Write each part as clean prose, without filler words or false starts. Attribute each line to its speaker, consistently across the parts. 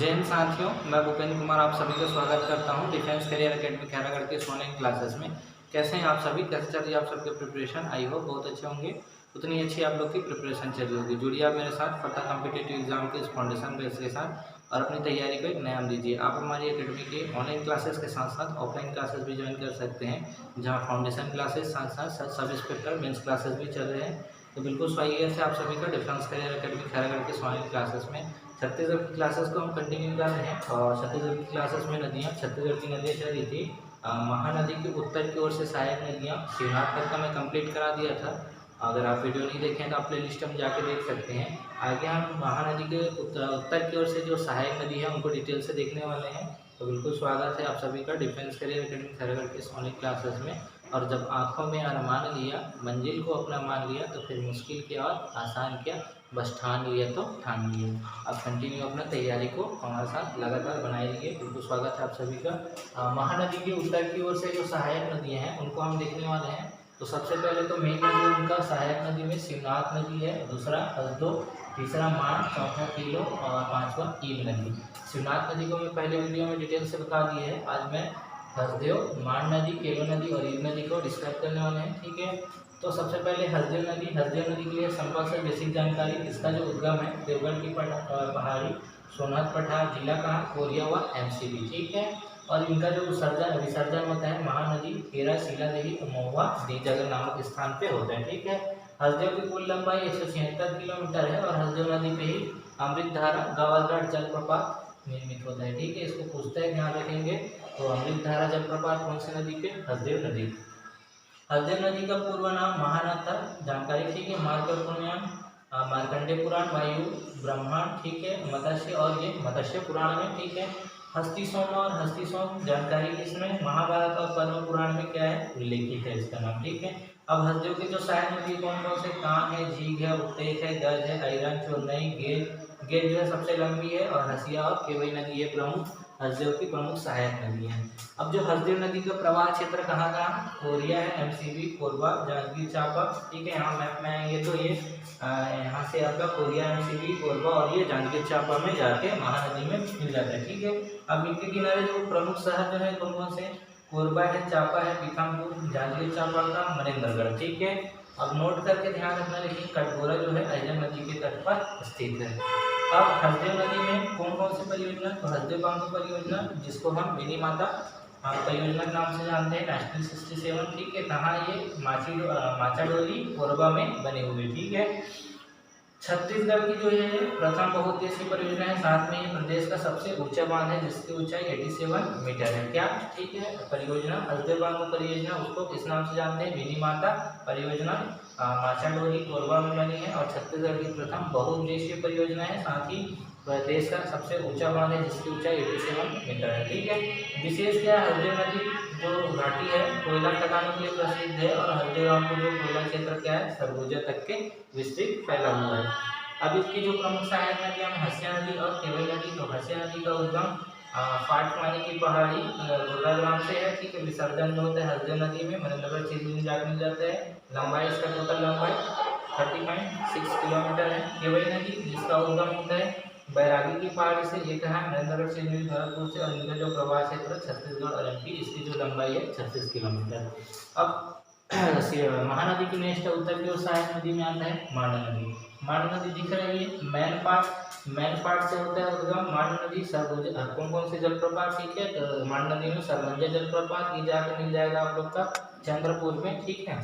Speaker 1: जय हिंद साथियों, मैं भूपेंद्र कुमार आप सभी का स्वागत करता हूं डिफेंस करियर एकेडमी खैरागढ़ के इस ऑनलाइन क्लासेस में। कैसे हैं आप सभी, कैसे चल रही है आप सबकी प्रिपरेशन? आई होप बहुत अच्छे होंगे। उतनी अच्छी आप लोग की प्रिपरेशन चल रही होगी। जुड़िए आप मेरे साथ फटा कॉम्पिटिटिव एग्जाम के इस फाउंडेशन बेस के साथ और अपनी तैयारी को एक नया दीजिए। आप हमारी एकेडमी के ऑनलाइन क्लासेस के साथ साथ ऑफलाइन क्लासेस भी ज्वाइन कर सकते हैं, जहाँ फाउंडेशन क्लासेस साथ साथ सब इंस्पेक्टर मेंस क्लासेस भी चल रहे हैं। तो बिल्कुल स्वागत है आप सभी का डिफेंस करियर एकेडमी खैरागढ़ के ऑनलाइन क्लासेस में। छत्तीसगढ़ की क्लासेस को हम कंटिन्यू कर रहे हैं और छत्तीसगढ़ की क्लासेस में छत्तीसगढ़ की नदियाँ चल रही थी। महानदी के उत्तर की ओर से सहायक नदियाँ शिवनाथ तक का मैं कंप्लीट करा दिया था। अगर आप वीडियो नहीं देखें तो आप प्ले लिस्ट में जाके देख सकते हैं। आगे हम महानदी के उत्तर की ओर से जो सहायक नदी है उनको डिटेल से देखने वाले हैं। तो बिल्कुल स्वागत है आप सभी का डिफेंस करियर एकेडमी खैरागढ़ के ऑनलाइन क्लासेस में। और जब आँखों में अरमान लिया, मंजिल को अपना मान लिया, तो फिर मुश्किल क्या और आसान क्या, बस ठान लिया तो ठान लिया। अब कंटिन्यू अपना तैयारी को हमारे साथ लगातार बनाए रहिए। बिल्कुल स्वागत है आप सभी का। महानदी के उत्तर की ओर से जो सहायक नदियाँ हैं उनको हम देखने वाले हैं। तो सबसे पहले तो मेन नदी उनका सहायक नदी में शिवनाथ नदी है, दूसरा हसदो, तीसरा मान, चौथा किलो और पांचवा ईब नदी। शिवनाथ नदी को मैं पहले वीडियो में डिटेल से बता दी है। आज मैं हसदेव, मान नदी, केलो नदी और ईब नदी को डिस्क्राइब करने वाले हैं। ठीक है, तो सबसे पहले हसदेव नदी के लिए संपर्क से बेसिक जानकारी। इसका जो उद्गम है देवगढ़ की पहाड़ी, सोनहत पठार, जिला कहाँ, कोरिया व MCB। ठीक है, और इनका जो विसर्जन होता है महानदी खेरा, सीलादेवी, महुआ, दीजगढ़ नामक स्थान पे होता है। ठीक है, हसदेव की कुल लंबाई 176 किलोमीटर है और हसदेव नदी पे ही अमृतधारा गवालगढ़ जलप्रपात निर्मित होता है। ठीक है, इसको पूछते हैं, ध्यान रखेंगे। तो अमृतधारा जलप्रपात कौन सी नदी पे? हसदेव नदी। हसदेव नदी का पूर्व नाम महानद था, जानकारी। ठीक है, मार्कंडेय पुराण, वायु ब्रह्मांड, ठीक है, मत्स्य और ये मत्स्य पुराण में। ठीक है, हस्ती सोम और हस्ती सोम जानकारी इसमें महाभारत और पद्म पुराण में क्या है, उल्लेखित है इसका नाम। ठीक है, अब हसदेव की जो सहायक नदी कौन कौन से? कान है, झींग है, उत्तेक है, दर्ज है, ऐरन, चोरनई, गेल जो है सबसे लंबी है, और हसिया और केवई नदी ये प्रमुख हसदेव की प्रमुख सहायक नदी है। अब जो हसदेव नदी का प्रवाह क्षेत्र कहाँ का? कोरिया है, MCB, कोरबा, जांजगीर चांपा। ठीक है, यहाँ मैप में आएंगे तो ये यहाँ से आपका कोरिया, MCB, कोरबा और ये जांजगीर चांपा में जाके महानदी में मिल जाता है। ठीक है, अब इनके किनारे जो प्रमुख शहर जो है कौन कौन से? कोरबा है, चांपा है, पीथमपुर, जांजगीर चांपा का मनेंद्रगढ़। ठीक है, अब नोट करके ध्यान रखना, लेकिन कटघोरा जो है अजय नदी के तट पर स्थित है। अब हसदेव नदी में कौन कौन सी परियोजना? तो हसदेव बांधो परियोजना, जिसको हम मिनी माता परियोजना के नाम से जानते हैं, नेशनल 67। ठीक है, कहाँ ये? माचाडोली, कोरबा में बने हुए। ठीक है, छत्तीसगढ़ की जो है प्रथम बहुउद्देशीय परियोजना है, साथ में ये प्रदेश का सबसे ऊंचा बांध है जिसकी ऊंचाई 87 मीटर है। क्या? ठीक है, परियोजना हसदेव बांधो परियोजना, उसको किस नाम से जानते हैं? मिनी माता परियोजना, माचाडोली, कोरबा में बनी है और छत्तीसगढ़ की प्रथम बहुउद्देशीय परियोजना है। साथ ही प्रदेश का सबसे ऊंचा बांध है जिसकी ऊंचाई 87 मीटर है। ठीक है, विशेष क्या है? हसदेव नदी जो घाटी है कोयला खदानों के लिए प्रसिद्ध है और हसदेव गांव को जो कोयला क्षेत्र क्या है, सरगुजा तक के विस्तृत फैला हुआ है। अब इसकी जो प्रमुख सहायक नदियाँ हैं हसिया नदी और केवई नदी। तो हसिया नदी का उद्गम फाटमानी की पहाड़ी गोलाग्राम से है। ठीक है, विसर्जन जो होता है हसदेव नदी में मनेंद्रगढ़ क्षेत्र में जाकर मिल जाता है। लंबाई इसका टोटल लंबाई 30.6 किलोमीटर है। केवई नदी जिसका उद्गम होता है बैरागी की पहाड़ी से, ये कहाँ? नरेंद्रगढ़ से, भरतपुर से, और इनका जो प्रवाह क्षेत्र छत्तीसगढ़ और MP, इसकी जो लंबाई है 36 किलोमीटर। अब महानदी की नेक्स्ट उत्तर की ओर सहायक नदी में आता है मान नदी। मान नदी दिख रही है, मैन पार्ट से होता है उद्गम मान नदी। सरगुजा कौन कौन से जलप्रपात? ठीक है, तो मान नदी में सरगुजा जलप्रपात, ये जाकर मिल जाएगा आप लोग का चंद्रपुर में। ठीक है,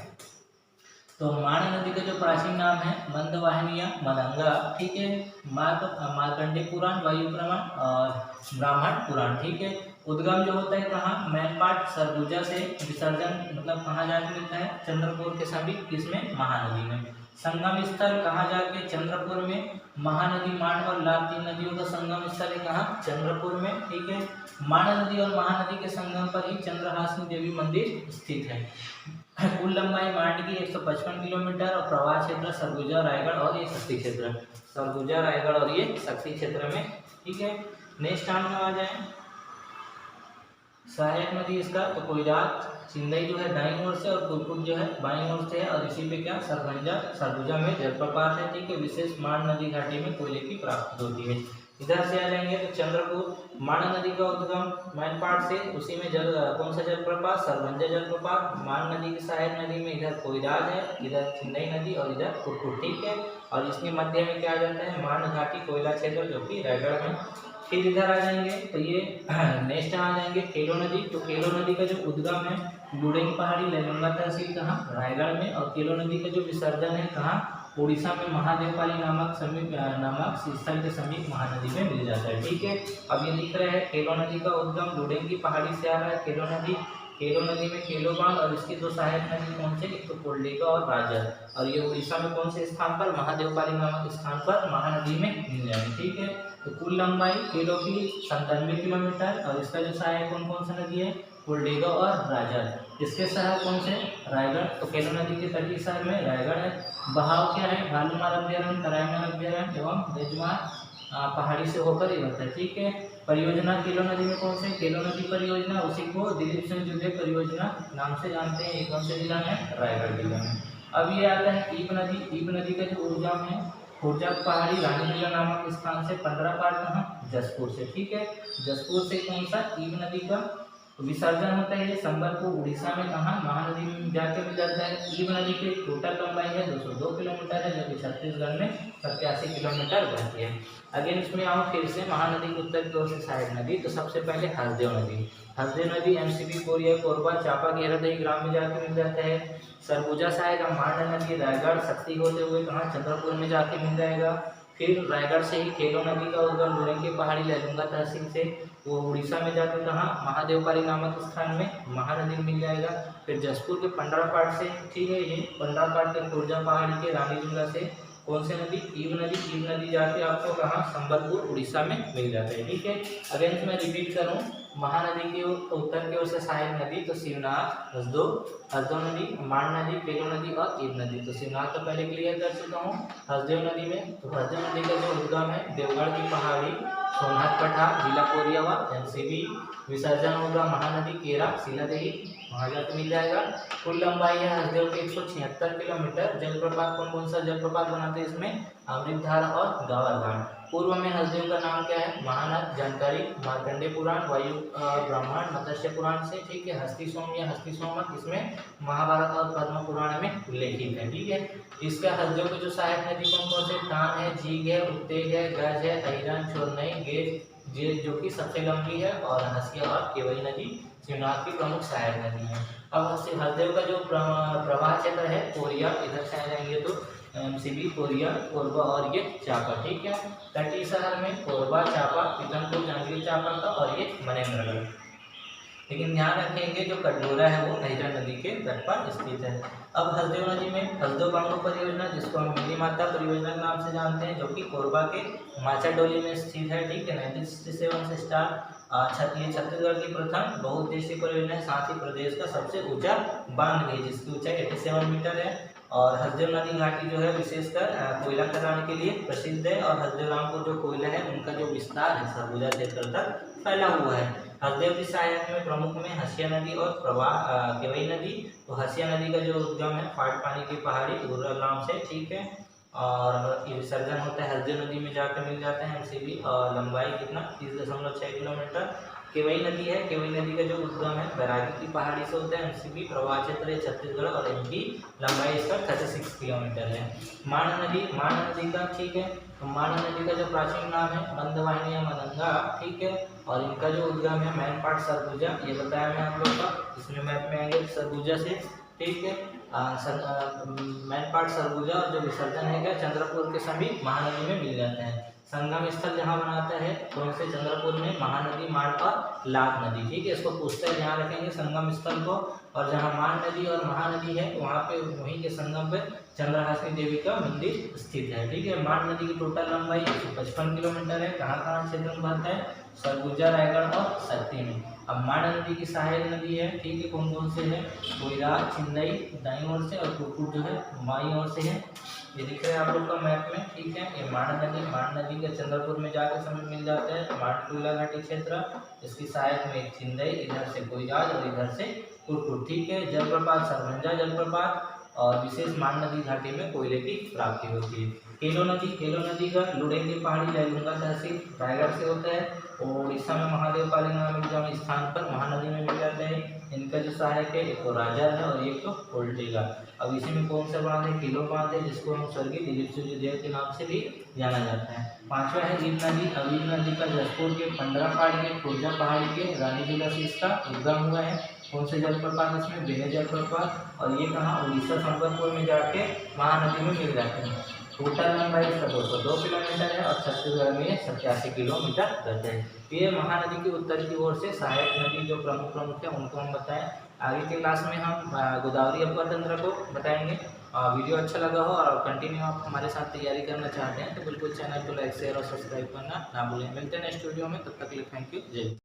Speaker 1: तो मान नदी का जो प्राचीन नाम है मंदवाहिनिया, मलंगा। ठीक है, मार्कंडेय पुराण, वायु पुराण और ब्राह्मण पुराण। ठीक है, उद्गम जो होता है कहाँ? मैनपाट सरगुजा से, विसर्जन मतलब कहाँ जाके मिलता है? चंद्रपुर के समीप, किसमें? महानदी में। संगम स्थल कहाँ जाके? चंद्रपुर में। महानदी, मान और लाभ तीन नदियों का संगम स्थल है कहाँ? चंद्रपुर में। ठीक है, मान नदी और महानदी के संगम पर ही चंद्रहासिनी देवी मंदिर स्थित है। कुल लंबाई मांड की 155 किलोमीटर और प्रवाह क्षेत्र सरगुजा, रायगढ़ और ये शक्ति क्षेत्र, सरगुजा, रायगढ़ और ये शक्ति क्षेत्र में। ठीक है, नेक्स्ट में आ जाए सहायक नदी इसका, तो कोयरात, सिंधई जो है दाईं ओर से और कुलकुट जो है बाईं ओर से है और इसी पे क्या? सरगुजा में जलप्रपात है। ठीक है, विशेष मान नदी घाटी में कोयले की प्राप्ति होती है। इधर से आ जाएंगे तो चंद्रपुर, मान नदी का उद्गम मैनपाट से, उसी में जल कौन सा जलप्रपात, सरवंजा जलप्रपात। मान नदी की सहायक नदी में इधर कोयराज है, इधर छिंदई नदी और इधर कुटकुट, ठीक है। और इसके मध्य में क्या आ जाता है, मान घाटी कोयला क्षेत्र जो कि रायगढ़ में। फिर इधर आ जाएंगे तो ये नेक्स्ट आ जाएंगे केलो नदी। तो केलो नदी का जो उद्गम है लुडेंग पहाड़ी लैलूंगा तहसील कहाँ, रायगढ़ में। और केलो नदी का जो विसर्जन है कहाँ, उड़ीसा में महादेवपाली नामक स्थल के समीप महानदी में मिल जाता है, ठीक है। अब ये लिख रहे हैं केलो नदी का उद्गम लुडेंग की पहाड़ी से आ रहा है केलो नदी। केलो नदी में केलो बांध और इसकी दो सहायक नदी कौन से, एक तो कोल्डेगा और राजर। और ये उड़ीसा में कौन से स्थान पर, महादेवपाली नामक स्थान पर महानदी में मिल जाएगी, ठीक है। तो कुल लंबाई केलो की 97 किलोमीटर। और इसका जो सहायक कौन कौन सा नदी है, कोल्डेगा और राजर। इसके सहायक कौन से, रायगढ़। तो केलो नदी के तटीय शहर में रायगढ़ है। बहाव क्या है, भालूमार अभ्यारण्य, कराईमल अभ्यारण्य एवं बेजमार पहाड़ी से होकर ये बनता है, ठीक है। परियोजना केलो नदी में कौन से, केलो नदी परियोजना, उसी को दिलीप सिंह जुल्ले परियोजना नाम से जानते हैं। एक कौन से जिला में, रायगढ़ जिला में। अब ये आता है ईब नदी। ईब नदी का जो उद्गम है खुर्जा पहाड़ी रानी जिला नामक स्थान से, 15 पार कहाँ, जसपुर से, ठीक है। जसपुर से कौन सा, ईब नदी का विसर्जन होता है संबलपुर उड़ीसा में कहाँ, महानदी में जाके मिल जाता है। ईब नदी की टोटल लंबाई है 202 किलोमीटर है, जो कि छत्तीसगढ़ में 87 किलोमीटर बहती है। अगेन इसमें आओ फिर से महानदी की उत्तर की ओर से सहायक नदी। तो सबसे पहले हसदेव नदी। हसदेव नदी एमसीबी कोरिया कोरबा चापा घेरादही ग्राम में जाके मिल जाता है। सरगुजा सहायक मांडा नदी रायगढ़ शक्ति होते हुए कहाँ, चंद्रपुर में जाके मिल जाएगा। फिर रायगढ़ से ही केलो नदी का उद्गम लुडेंग की पहाड़ी लैलूंगा तहसील से, वो उड़ीसा में जाकर कहाँ, महादेवपाली नामक स्थान में महानदी मिल जाएगा। फिर जसपुर के पंडरापाट से, ठीक है, ये पंडरापाट के खुर्जा पहाड़ी के रानी जुला से कौन सी नदी, ईब नदी। ईब नदी जाके आपको कहाँ, संबलपुर उड़ीसा में मिल जाता है, ठीक है। अगेन मैं रिपीट करूँ, महानदी की उत्तर की ओर से सहायक नदी तो शिवनाथ, हसदेव नदी, मान नदी, केलो नदी और ईब नदी। तो शिवनाथ तो पहले क्लियर कर चुका हूँ। हसदेव नदी में, तो हसदेव नदी का जो उद्गम है देवगढ़ की पहाड़ी, सोनहत पठार, जिला कोरिया व एमसीबी। विसर्जन होगा महानदी केरा सीलादेही, वहाँ जाकर मिल जाएगा। कुल लंबाई है हसदेव की 176 किलोमीटर। जलप्रपात कौन कौन सा जलप्रपात बनाते हैं इसमें, अमृतधारा और गावरघाट। पूर्व में हसदेव का नाम क्या है, महानद। जानकारी मार्कंडेय पुराण, वायु ब्राह्मण, मत्स्य पुराण से, ठीक है। हस्ती सोम या हस्ती सोमक इसमें महाभारत और पद्म पुराण में उल्लेखित है, ठीक है। इसका हसदेव की जो सहायक नदी कौन कौन से, तान है, झीग है, उत्तेज है, गज है, अहिरन, चोरनई, गेज जो कि सबसे लंबी है। और हसिया और केवई नदी शिवनाथ की प्रमुख सहायक नदी है। अब हसदेव का जो प्रवाह क्षेत्र है कोरिया, इधर से आ जाएंगे तो एमसीबी कोरिया कोरबा और ये चापा, ठीक है। तटीय शहर में कोरबा, चापा, पीतमपुर, जांजगीर चांपा का और ये मनेन्द्रगढ़। लेकिन ध्यान रखेंगे जो कटघोरा है वो अहिरा नदी के तट पर स्थित है। अब हसदेव नदी में हसदेव बांगो परियोजना, जिसको हम मिली माता परियोजना के नाम से जानते हैं, जो कि कोरबा के माचाडोली में स्थित है, ठीक है। 1967 से स्टार्ट। ये छत्तीसगढ़ की प्रथम बहुउद्देशीय परियोजना है, साथ ही प्रदेश का सबसे ऊंचा बांध भी, जिसकी ऊंचाई 87 मीटर है। और हसदेव नदी घाटी जो है विशेषकर कोयला खदान के लिए प्रसिद्ध है। और हसदेव रामपुर जो कोयला है उनका जो विस्तार है सरगुजा क्षेत्र तक फैला हुआ है। हसदेव की सहायक में प्रमुख में हसिया नदी और प्रवाह केवई नदी। तो हसिया नदी का जो उद्गम है फाट पानी की पहाड़ी उर्रा ग्राम से, ठीक है। और ये विसर्जन होता है हसदेव नदी में जाकर मिल जाते हैं एमसीबी। और लंबाई कितना, 30.6 किलोमीटर। केवई नदी है, केवई नदी का जो उद्गम है बैरागी की पहाड़ी से होता है एमसीबी। प्रवाह क्षेत्र है छत्तीसगढ़ और एमपी। लंबाई इसका 36 किलोमीटर है। मान नदी का, ठीक है। तो मान नदी का जो प्राचीन नाम है मंदवाहिनी या मदंगा, ठीक है। और इनका जो उद्गम है मैनपाट सरगुजा, ये बताया मैं आप लोग का। इसमें मैप में आएंगे सरगुजा से, ठीक है। मैनपाट सरगुजा और जो विसर्जन है क्या चंद्रपुर के समीप महानदी में मिल जाते हैं। संगम स्थल जहाँ बनाता है कौन से, चंद्रपुर में महानदी, मान और लाख नदी, ठीक है। इसको पूछते हैं, ध्यान रखेंगे संगम स्थल को। और जहाँ मान नदी और महानदी है वहाँ पे वहीं के संगम पे चंद्रहासिनी देवी का मंदिर स्थित है, ठीक है। मान नदी की टोटल लंबाई 155 किलोमीटर है। कहाँ क्षेत्र में बहता है, सरगुजा, रायगढ़ और शक्ति में। अब मान नदी की सहायक नदी है, ठीक है। कौन कौन से है, कोयराज, छिंदई दाईं ओर से और कुटकुट जो है बाईं ओर से है। ये दिख रहा है आप लोग का मैप में, ठीक है। ये मान नदी का चंद्रपुर में जाकर समय मिल जाता है। मानकुला घाटी क्षेत्र, इसकी सहायक में छिंदई, इधर से कोयराज और इधर से कुटकुट, ठीक है। जलप्रपात सरवंजा जलप्रपात और विशेष मान नदी घाटी में कोयले की प्राप्ति होती है। केलो नदी का लुड़ेंगे पहाड़ी लैलूंगा तहसील रायगढ़ से होता है और उड़ीसा में महादेव पाली नामक जब स्थान पर महानदी में मिल जाते हैं। इनका जो सहायक है एक तो राजा है और एक तो पोल्टेगा। अब इसी में कौन सा बांध है? किलो बांध है, जिसको हम स्वर्गीय दिलीप सूर्यदेव के नाम से भी जाना जाता है। पांचवा है रीव नदी। अब रीव नदी का जसपुर के 15 पहाड़ी के खुर्जा पहाड़ी के रानीझूला से इसका उद्गम हुआ है। कौन से जलप्रपात इसमें? बेने जलप्रपात। और ये कहाँ? उड़ीसा संबलपुर में जाके महानदी में मिल जाते हैं। टोटल लंबाई इसका 202 किलोमीटर है और छत्तीसगढ़ में 87 किलोमीटर रहते हैं। ये महानदी की उत्तर की ओर से सहायक नदी जो प्रमुख है उनको हम बताएं। आगे के क्लास में हम गोदावरी अपवर तंत्र को बताएंगे। वीडियो अच्छा लगा हो और कंटिन्यू आप हमारे साथ तैयारी करना चाहते हैं तो बिल्कुल चैनल को लाइक शेयर और सब्सक्राइब करना ना भूलें। मिलते हैं नेक्स्ट वीडियो में, तब तक के लिए थैंक यू। जय हिंद।